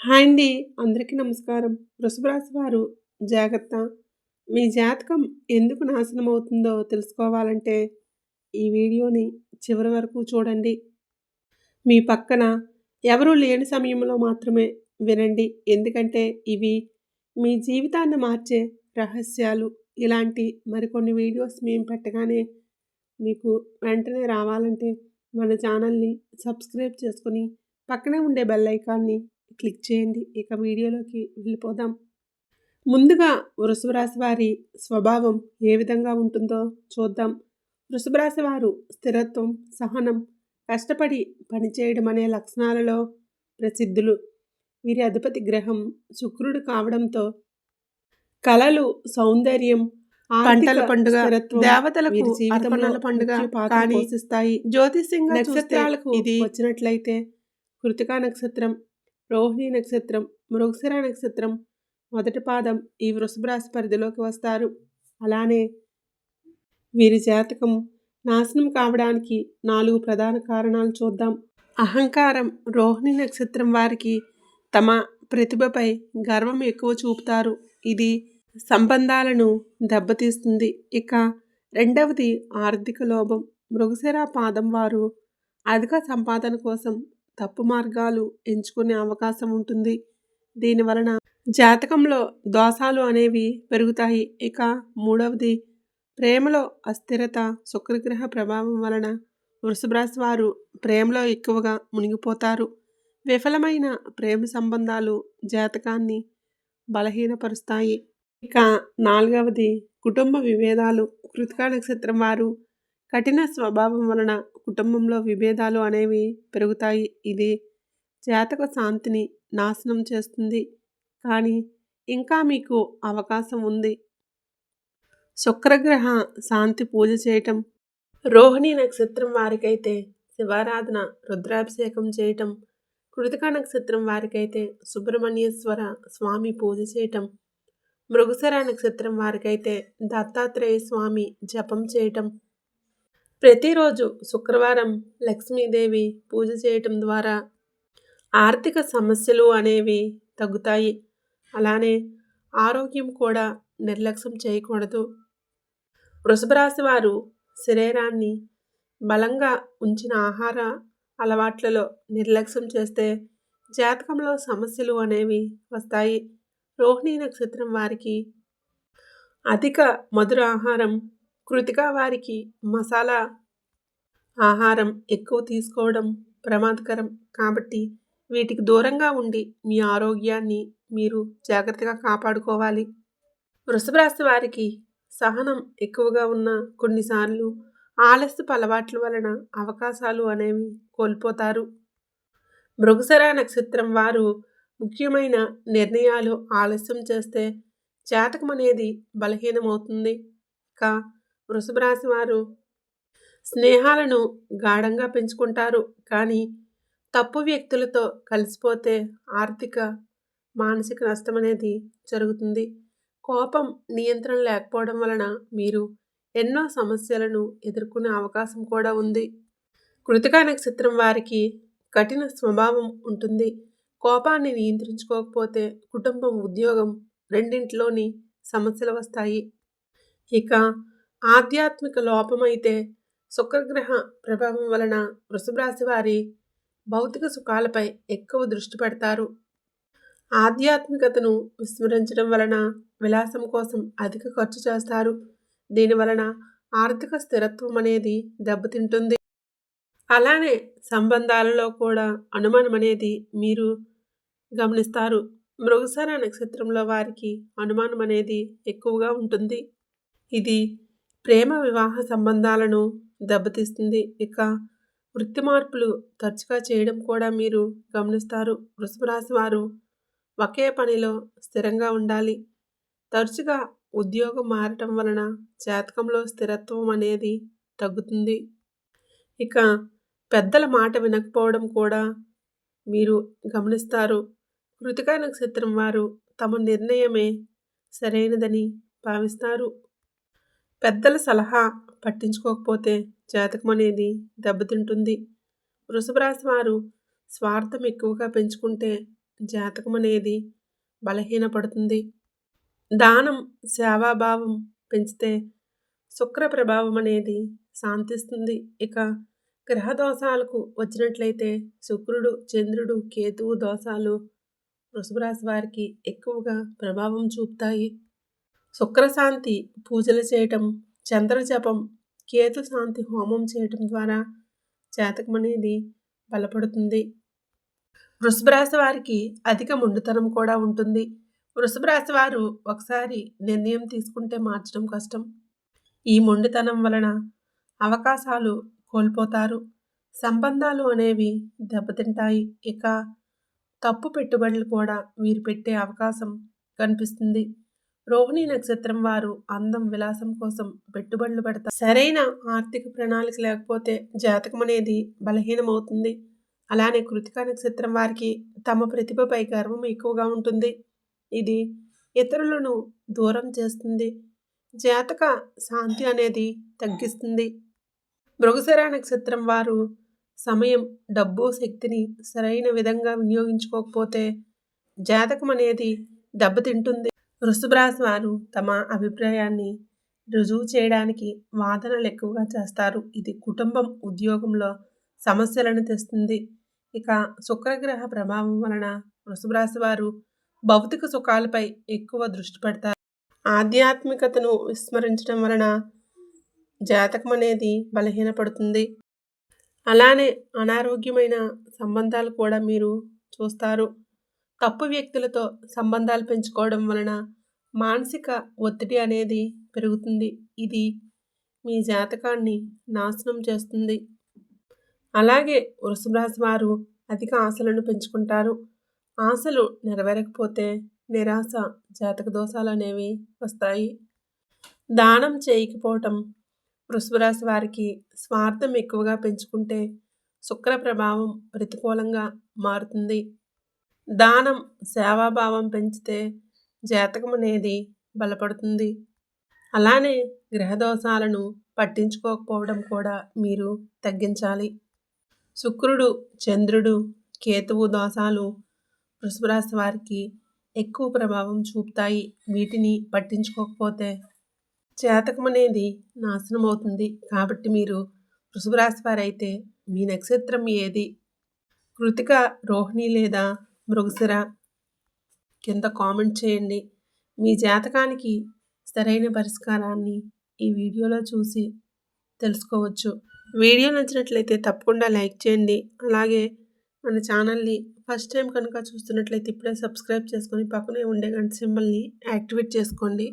Hi అండి. అందరికీ నమస్కారం. వృషభ రాశి వారు జాగ్రత్త. మీ జాతకం ఎందుకు నాశనమవుతుందో తెలుసుకోవాలంటే ఈ వీడియోని చివరి వరకు చూడండి. మీ పక్కన ఎవరూ లేని సమయంలో మాత్రమే వినండి. ఎందుకంటే ఇవి మీ జీవితాన్ని మార్చే రహస్యాలు. ఇలాంటి మరికొన్ని వీడియోస్ మేము పెట్టగానే మీకు వెంటనే రావాలంటే మన ఛానల్ని సబ్స్క్రైబ్ చేసుకొని పక్కనే ఉండే బెల్ ఐకాన్ని క్లిక్ చేయండి. ఇక వీడియోలోకి వెళ్ళిపోదాం. ముందుగా వృషభ రాశి వారి స్వభావం ఏ విధంగా ఉంటుందో చూద్దాం. వృషభ రాశి వారు స్థిరత్వం, సహనం, కష్టపడి పనిచేయడం అనే లక్షణాలలో ప్రసిద్ధులు. వీరి అధిపతి గ్రహం శుక్రుడు కావడంతో కళలు, సౌందర్యం, పంటల పండుగ, దేవతలకు అర్పణల పండుగ పాత్ర పోషిస్తాయి. జ్యోతిష్యంగా నక్షత్రాలకు ఇది వచ్చినట్లయితే కృతికా నక్షత్రం, రోహిణి నక్షత్రం, మృగశిర నక్షత్రం మొదటి పాదం ఈ వృషభ రాశి పరిధిలోకి వస్తారు. అలానే వీరి జాతకం నాశనం కావడానికి 4 ప్రధాన కారణాలు చూద్దాం. అహంకారం. రోహిణి నక్షత్రం వారికి తమ ప్రతిభపై గర్వం ఎక్కువ చూపుతారు. ఇది సంబంధాలను దెబ్బతీస్తుంది. ఇక రెండవది ఆర్థిక లోభం. మృగశిర పాదం వారు అధిక సంపాదన కోసం తప్పు మార్గాలు ఎంచుకునే అవకాశం ఉంటుంది. దీనివలన జాతకంలో దోషాలు అనేవి పెరుగుతాయి. ఇక మూడవది ప్రేమలో అస్థిరత. శుక్రగ్రహ ప్రభావం వలన వృషభ రాశి వారు ప్రేమలో ఎక్కువగా మునిగిపోతారు. విఫలమైన ప్రేమ సంబంధాలు జాతకాన్ని బలహీనపరుస్తాయి. ఇక నాలుగవది కుటుంబ విభేదాలు. కృతికా నక్షత్రం వారు కఠిన స్వభావం వలన కుటుంబంలో విభేదాలు అనేవి పెరుగుతాయి. ఇది జాతక శాంతిని నాశనం చేస్తుంది. కానీ ఇంకా మీకు అవకాశం ఉంది. శుక్రగ్రహ శాంతి పూజ చేయటం. రోహిణి నక్షత్రం వారికైతే శివారాధన, రుద్రాభిషేకం చేయటం. కృతికా నక్షత్రం వారికైతే సుబ్రహ్మణ్యేశ్వర స్వామి పూజ చేయటం. మృగశిర నక్షత్రం వారికైతే దత్తాత్రేయ స్వామి జపం చేయటం. ప్రతిరోజు శుక్రవారం లక్ష్మీదేవి పూజ చేయటం ద్వారా ఆర్థిక సమస్యలు అనేవి తగ్గుతాయి. అలానే ఆరోగ్యం కూడా నిర్లక్ష్యం చేయకూడదు. వృషభ రాశి వారు శరీరాన్ని బలంగా ఉంచిన ఆహార అలవాట్లలో నిర్లక్ష్యం చేస్తే జాతకంలో సమస్యలు అనేవి వస్తాయి. రోహిణి నక్షత్రం వారికి అధిక మధుర ఆహారం, కృతికా వారికి మసాలా ఆహారం ఎక్కువ తీసుకోవడం ప్రమాదకరం. కాబట్టి వీటికి దూరంగా ఉండి మీ ఆరోగ్యాన్ని మీరు జాగ్రత్తగా కాపాడుకోవాలి. వృషభ రాశి వారికి సహనం ఎక్కువగా ఉన్న కొన్నిసార్లు ఆలస్యపు అలవాట్ల వలన అవకాశాలు అనేవి కోల్పోతారు. మృగశిర నక్షత్రం వారు ముఖ్యమైన నిర్ణయాలు ఆలస్యం చేస్తే జాతకం అనేది బలహీనమవుతుంది. ఇక వృషభ రాశి వారు స్నేహాలను గాఢంగా పెంచుకుంటారు. కానీ తప్పు వ్యక్తులతో కలిసిపోతే ఆర్థిక, మానసిక నష్టం అనేది జరుగుతుంది. కోపం, నియంత్రణ లేకపోవడం వలన మీరు ఎన్నో సమస్యలను ఎదుర్కొనే అవకాశం కూడా ఉంది. కృతికా నక్షత్రం వారికి కఠిన స్వభావం ఉంటుంది. కోపాన్ని నియంత్రించుకోకపోతే కుటుంబం, ఉద్యోగం రెండింటిలోని సమస్యలు వస్తాయి. ఇక ఆధ్యాత్మిక లోపమైతే శుక్రగ్రహ ప్రభావం వలన వృషభ రాశి వారి భౌతిక సుఖాలపై ఎక్కువ దృష్టి పెడతారు. ఆధ్యాత్మికతను విస్మరించడం వలన విలాసం కోసం అధిక ఖర్చు చేస్తారు. దీనివలన ఆర్థిక స్థిరత్వం అనేది దెబ్బతింటుంది. అలానే సంబంధాలలో కూడా అనుమానం అనేది మీరు గమనిస్తారు. మృగశిర నక్షత్రంలో వారికి అనుమానం అనేది ఎక్కువగా ఉంటుంది. ఇది ప్రేమ, వివాహ సంబంధాలను దెబ్బతీస్తుంది. ఇక వృత్తి మార్పులు తరచుగా చేయడం కూడా మీరు గమనిస్తారు. వృషభ రాశి వారు ఒకే పనిలో స్థిరంగా ఉండాలి. తరచుగా ఉద్యోగం మారటం వలన జాతకంలో స్థిరత్వం అనేది తగ్గుతుంది. ఇక పెద్దల మాట వినకపోవడం కూడా మీరు గమనిస్తారు. కృతికా నక్షత్రం వారు తమ నిర్ణయమే సరైనదని భావిస్తారు. పెద్దల సలహా పట్టించుకోకపోతే జాతకం అనేది దెబ్బతింటుంది. వృషభ రాశి వారు స్వార్థం ఎక్కువగా పెంచుకుంటే జాతకం అనేది బలహీనపడుతుంది. దానం, సేవాభావం పెంచితే శుక్ర ప్రభావం అనేది శాంతిస్తుంది. ఇక గ్రహ దోషాలకు వచ్చినట్లయితే శుక్రుడు, చంద్రుడు, కేతువు దోషాలు వృషభ రాశి వారికి ఎక్కువగా ప్రభావం చూపుతాయి. శుక్రశాంతి పూజలు చేయటం, చంద్ర జపం, కేతు శాంతి హోమం చేయటం ద్వారా జాతకం అనేది బలపడుతుంది. వృషభ రాశి వారికి అధిక మొండితనం కూడా ఉంటుంది. వృషభ రాశి వారు ఒకసారి నిర్ణయం తీసుకుంటే మార్చడం కష్టం. ఈ మొండితనం వలన అవకాశాలు కోల్పోతారు. సంబంధాలు అనేవి దెబ్బతింటాయి. ఇక తప్పు పెట్టుబడులు కూడా వీరు పెట్టే అవకాశం కనిపిస్తుంది. రోహిణి నక్షత్రం వారు అందం, విలాసం కోసం పెట్టుబడులు పెడతారు. సరైన ఆర్థిక ప్రణాళిక లేకపోతే జాతకం అనేది బలహీనమవుతుంది. అలానే కృతికా నక్షత్రం వారికి తమ ప్రతిభపై గర్వం ఎక్కువగా ఉంటుంది. ఇది ఇతరులను దూరం చేస్తుంది. జాతక శాంతి అనేది తగ్గిస్తుంది. మృగశిర నక్షత్రం వారు సమయం, డబ్బు, శక్తిని సరైన విధంగా వినియోగించుకోకపోతే జాతకం అనేది దెబ్బతింటుంది. వృషభ రాశి వారు తమ అభిప్రాయాన్ని రుజువు చేయడానికి వాదనలు ఎక్కువగా చేస్తారు. ఇది కుటుంబం, ఉద్యోగంలో సమస్యలను తెస్తుంది. ఇక శుక్రగ్రహ ప్రభావం వలన వృషభ రాశి వారు భౌతిక సుఖాలపై ఎక్కువ దృష్టి పెడతారు. ఆధ్యాత్మికతను విస్మరించడం వలన జాతకం అనేది బలహీనపడుతుంది. అలానే అనారోగ్యమైన సంబంధాలు కూడా మీరు చూస్తారు. తప్పు వ్యక్తులతో సంబంధాలు పెంచుకోవడం వలన మానసిక ఒత్తిడి అనేది పెరుగుతుంది. ఇది మీ జాతకాన్ని నాశనం చేస్తుంది. అలాగే వృషభ రాశి వారు అధిక ఆశలను పెంచుకుంటారు. ఆశలు నెరవేరకపోతే నిరాశ, జాతక దోషాలు అనేవి వస్తాయి. దానం చేయకపోవటం, వృషభ రాశి వారికి స్వార్థం ఎక్కువగా పెంచుకుంటే శుక్ర ప్రభావం ప్రతికూలంగా మారుతుంది. దానం, సేవాభావం పెంచితే జాతకం అనేది బలపడుతుంది. అలానే గ్రహ దోషాలను పట్టించుకోకపోవడం కూడా మీరు తగ్గించాలి. శుక్రుడు, చంద్రుడు, కేతువు దోషాలు వృషభ రాశి వారికి ఎక్కువ ప్రభావం చూపుతాయి. వీటిని పట్టించుకోకపోతే జాతకం అనేది నాశనం అవుతుంది. కాబట్టి మీరు వృషభ రాశి వారైతే మీ నక్షత్రం ఏది, కృతిక, రోహిణి లేదా మృగశిర కింద కామెంట్ చేయండి. మీ జాతకానికి సరైన పరిష్కారాన్ని ఈ వీడియోలో చూసి తెలుసుకోవచ్చు. వీడియో నచ్చినట్లయితే తప్పకుండా లైక్ చేయండి. అలాగే మన ఛానల్ని ఫస్ట్ టైం కనుక చూస్తున్నట్లయితే ఇప్పుడే సబ్స్క్రైబ్ చేసుకొని పక్కనే ఉండే గంట సింబల్ని యాక్టివేట్ చేసుకోండి.